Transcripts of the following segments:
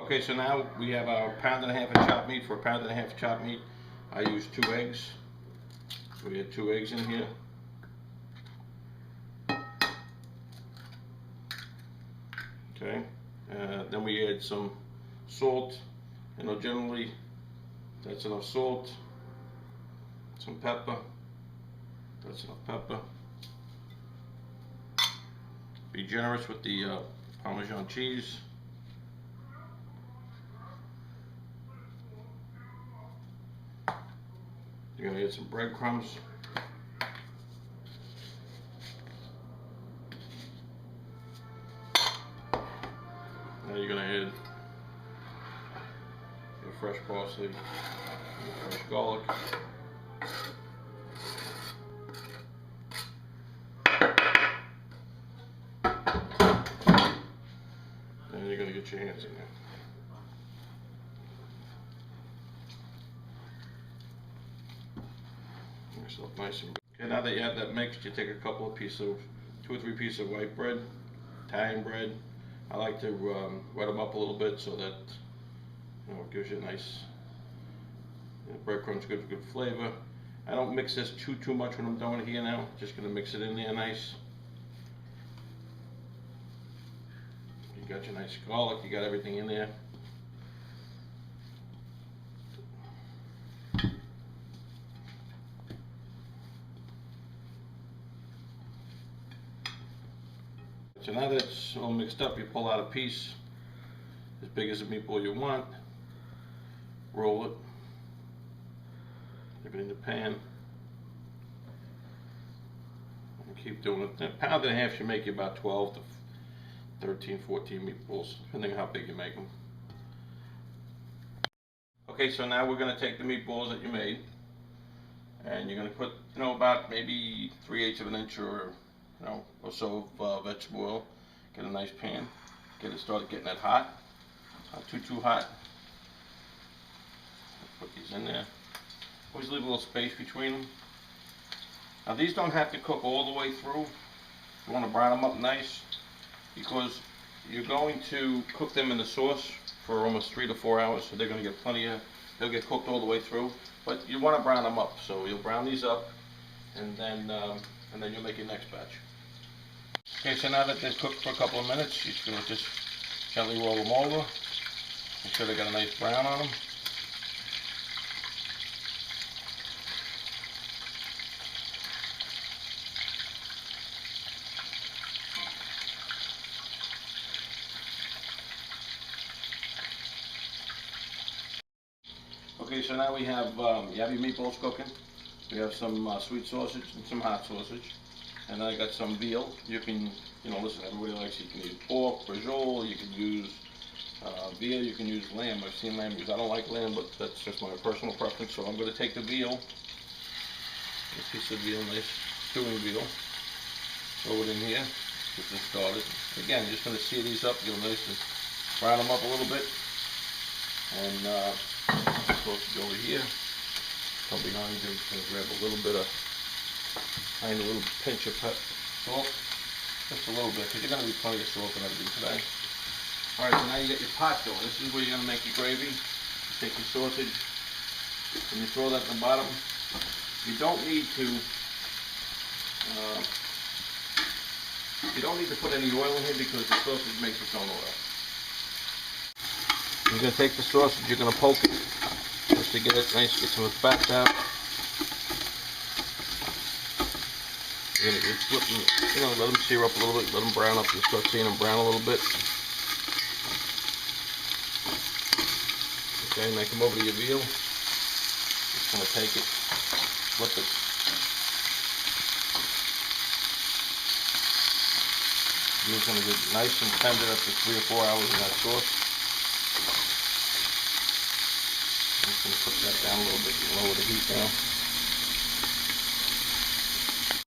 Okay, so now we have our pound and a half of chopped meat. For a pound and a half of chopped meat, I use 2 eggs. So we had 2 eggs in here. Okay, then we add some salt. You know, generally that's enough salt. Some pepper. That's enough pepper. Be generous with the Parmesan cheese. You're going to add some breadcrumbs. Now you're going to add your fresh parsley, your fresh garlic. And you're going to get your hands in there. Mix it up nice and good. Okay, now that you have that mixed, you take a couple of pieces of, 2 or 3 pieces of white bread, Italian bread. I like to wet them up a little bit so that it gives you a nice breadcrumbs, good flavor. I don't mix this too much when I'm doing it here now. Just gonna mix it in there nice. You got your nice garlic. You got everything in there. So now that it's all mixed up, you pull out a piece as big as a meatball you want, roll it, dip it in the pan, and keep doing it. A pound and a half should make you about 12 to 13, 14 meatballs, depending on how big you make them. Okay, so now we're going to take the meatballs that you made, and you're going to put, about maybe 3/8 of an inch or so of vegetable oil. Get a nice pan, get it started getting that hot, not too hot. Put these in there. Always leave a little space between them. Now these don't have to cook all the way through. You want to brown them up nice, because you're going to cook them in the sauce for almost 3 to 4 hours, so they're going to get they'll get cooked all the way through. But you want to brown them up, so you'll brown these up, and then you'll make your next batch. Okay, so now that they've cooked for a couple of minutes, you're just going to just gently roll them over. Make sure they got a nice brown on them. Okay, so now we have, you have your meatballs cooking. We have some sweet sausage and some hot sausage. And I got some veal. You can, listen, everybody likes, you can use pork, brajol, you can use veal, you can use lamb. I've seen lamb used. I don't like lamb, but that's just my personal preference. So I'm going to take the veal, a piece of veal, nice stewing veal, throw it in here, get this started. Again, you're just going to sear these up, you'll nice and brown them up a little bit. And sausage over here. Come behind you, just going to grab a little bit of, a little pinch of salt, just a little bit, because you're going to need plenty of salt and everything today. All right, so now you get your pot going. This is where you're going to make your gravy. You take your sausage, and you throw that in the bottom. You don't need to put any oil in here, because the sausage makes its own oil. You're going to take the sausage, you're going to poke it just to get it nice, get some of the fat out. You're going to flip them, let them sear up a little bit, let them brown up. You start seeing them brown a little bit. Okay, and then come over to your veal. Just going to take it, flip it. Veal's going to get nice and tender after 3 or 4 hours in that sauce. I'm just going to put that down a little bit, lower the heat down.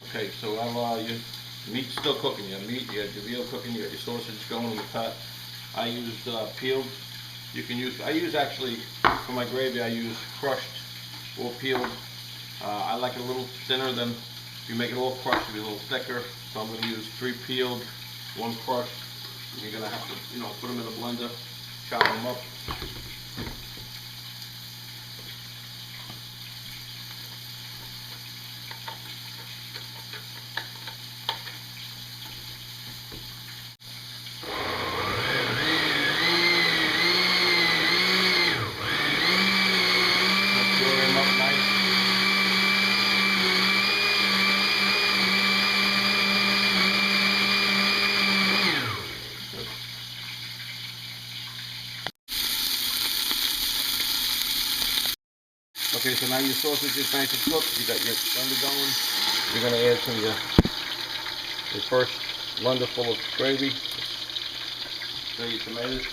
Okay, so your meat's still cooking. You have meat, you have your veal cooking, you got your sausage going in the pot. I used peeled. I use actually, for my gravy, I use crushed or peeled. I like it a little thinner than, if you make it all crushed, it'll be a little thicker. So I'm going to use 3 peeled, 1 crushed. You're going to have to, put them in a blender chop them up. Okay, so now your sausage is nice and cooked. You got your blender going. You're gonna add some of your first blender full of gravy. So your tomatoes.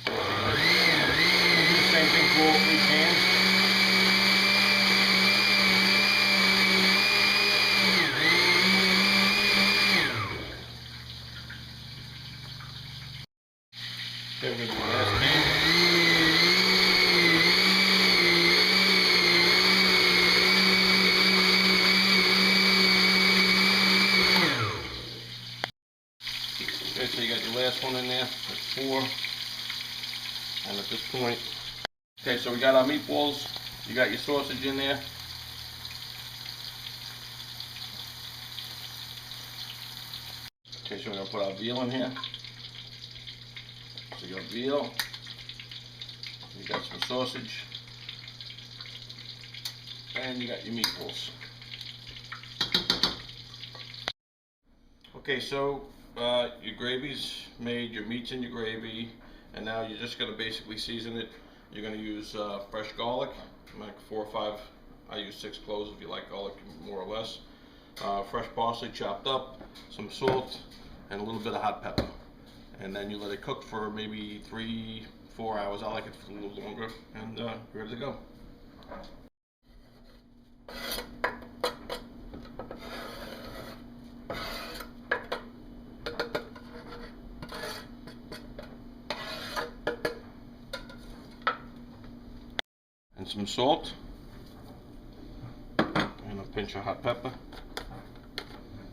Do the same thing for all 3 cans. Okay, we're gonna do the last can. Okay, so you got your last one in there, that's 4. And at this point, okay, so we got our meatballs, you got your sausage in there. Okay, so we're gonna put our veal in here. So you got veal, you got some sausage, and you got your meatballs. Okay, so your gravy's made, your meat's in your gravy, and now you're just gonna basically season it. You're gonna use fresh garlic, like 4 or 5. I use 6 cloves if you like garlic more or less. Fresh parsley chopped up, some salt, and a little bit of hot pepper. And then you let it cook for maybe 3-4 hours. I like it for a little longer, and ready to go. And some salt, and a pinch of hot pepper.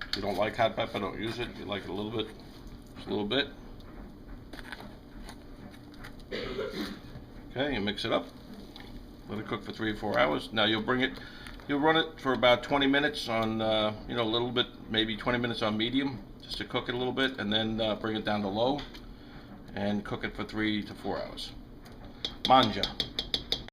If you don't like hot pepper, don't use it. If you like it a little bit, just a little bit. Okay, you mix it up. Let it cook for 3 or 4 hours. Now you'll run it for about 20 minutes on, a little bit, maybe 20 minutes on medium, just to cook it a little bit, and then bring it down to low, and cook it for 3 to 4 hours. Manja.